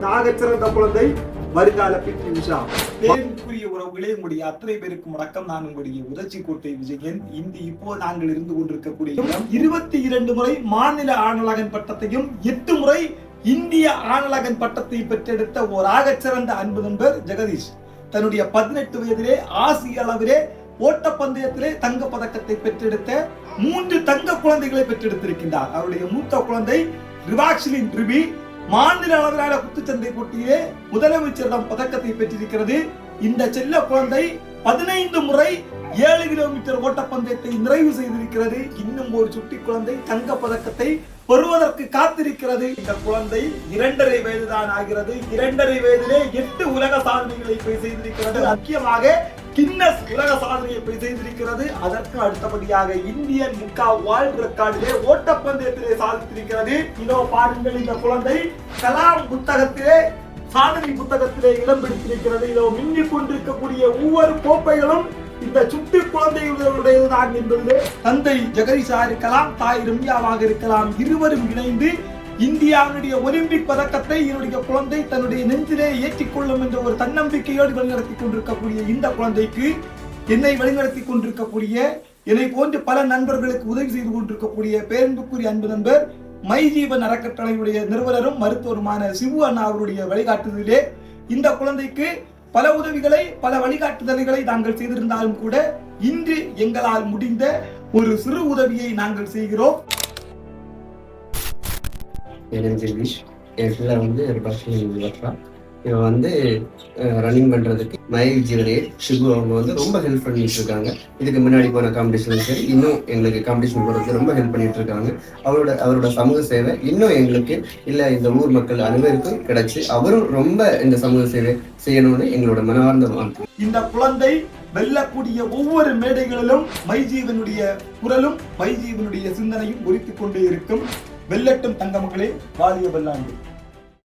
நாகச்சிறந்த குழந்தை வருங்கால பிடி உஷா. பேருக்குரிய உறவுகளே, உங்களுடைய அத்தனை பேருக்கும் வணக்கம். நான் உங்களுடைய உதச்சிக்கோட்டை விஜயன். இப்போ நாங்கள் இருந்து கொண்டிருக்கக்கூடிய 22 முறை மாநில ஆணழகன் பட்டத்தையும் 8 முறை இந்திய ஆணழகன் பட்டத்தை பெற்றெடுத்த ஒரு ஆகச்சிறந்த அன்பு நண்பர் ஜெகதீஷ். தன்னுடைய 18 வயதிலே ஆசிய அளவிலே ஓட்டப்பந்தயத்திலே தங்க பதக்கத்தை பெற்றெடுத்த 3 தங்க குழந்தைகளை பெற்றெடுத்திருக்கின்றார். அவருடைய மூத்த குழந்தை ரிவாக்ஷிலின் ரிபி மாநில அளவிலான குத்துச்சண்டை போட்டியிலே முதலமைச்சரிடம் பதக்கத்தை பெற்றிருக்கிறது. இந்த செல்ல குழந்தை 15 முறை 7 கிலோமீட்டர் ஓட்டப்பந்தயத்தை நிறைவு செய்திருக்கிறது. இன்னும் ஒரு சுட்டி குழந்தை தங்க பதக்கத்தை பெறுவதற்கு காத்திருக்கிறது. இந்த குழந்தை 2.5 வயதுதான் ஆகிறது. 2.5 வயதிலே 8 உலக சாதனைகளை செய்திருக்கிறது. முக்கியமாக கின்னஸ் உலக சாதனையை செய்திருக்கிறது. அதற்கு அடுத்தபடியாக இந்தியன் முக்கா வேர்ல்ட் ரெக்கார்டிலே ஓட்டப்பந்தயத்திலே சாதித்திருக்கிறது. இதோ பாருங்கள், இந்த குழந்தை கலாம் புத்தகத்திலே சாதனை புத்தகத்திலே இடம் பிடித்திருக்கிறது. இதோ மின்னிக் கொண்டிருக்கக்கூடிய ஒவ்வொரு கோப்பைகளும் இந்த சுட்டி குழந்தையுடையதுதான் என்பது தந்தை ஜெகதீஷாக இருக்கலாம், தாய் ரம்யாவாக இருக்கலாம். இருவரும் இணைந்து இந்தியாவுடைய ஒலிம்பிக் பதக்கத்தை என்னுடைய குழந்தை தன்னுடைய நெஞ்சிலே ஏற்றிக்கொள்ளும் என்ற ஒரு தன்னம்பிக்கையோடு வழிநடத்தி கொண்டிருக்கக்கூடிய இந்த குழந்தைக்கு என்னை வழிநடத்தி கொண்டிருக்கக்கூடிய என்னை போன்ற பல நண்பர்களுக்கு உதவி செய்து கொண்டிருக்கக்கூடிய பேரன்புக்குரிய அன்பு நண்பர் மைஜீவன் அறக்கட்டளையுடைய நிறுவனரும் மருத்துவருமான சிவு அண்ணா அவருடைய வழிகாட்டுதலிலே இந்த குழந்தைக்கு பல உதவிகளை பல வழிகாட்டுதல்களை நாங்கள் செய்திருந்தாலும் கூட இன்று எங்களால் முடிந்த ஒரு சிறு உதவியை நாங்கள் செய்கிறோம். ஜெகதீஷ் என் பிள்ளை ஒரு பஸ்ஸில் வரலாம். இவன் ரன்னிங் பண்ணுறதுக்கு மயில் ஜீவரே சிபு அவங்க ரொம்ப ஹெல்ப் பண்ணிட்டு இருக்காங்க. இதுக்கு முன்னாடி போன காம்படிஷன் சரி, இன்னும் எங்களுக்கு காம்படிஷன் போகிறதுக்கு ரொம்ப ஹெல்ப் பண்ணிட்டு இருக்காங்க. அவரோட சமூக சேவை இன்னும் எங்களுக்கு இல்லை இந்த ஊர் மக்கள் அனைவருக்கும் கிடைச்சி அவரும் ரொம்ப இந்த சமூக சேவை செய்யணும்னு எங்களோட மனவார்ந்த வாழ்த்து. இந்த குழந்தை வெல்லக்கூடிய ஒவ்வொரு மேடைகளிலும் மைஜீவனுடைய குரலும் மைஜீவனுடைய சிந்தனையும் ஒலித்துக் கொண்டே இருக்கும். வெல்லட்டும் தங்க மகளே, வாலிய வெள்ளாண்டு.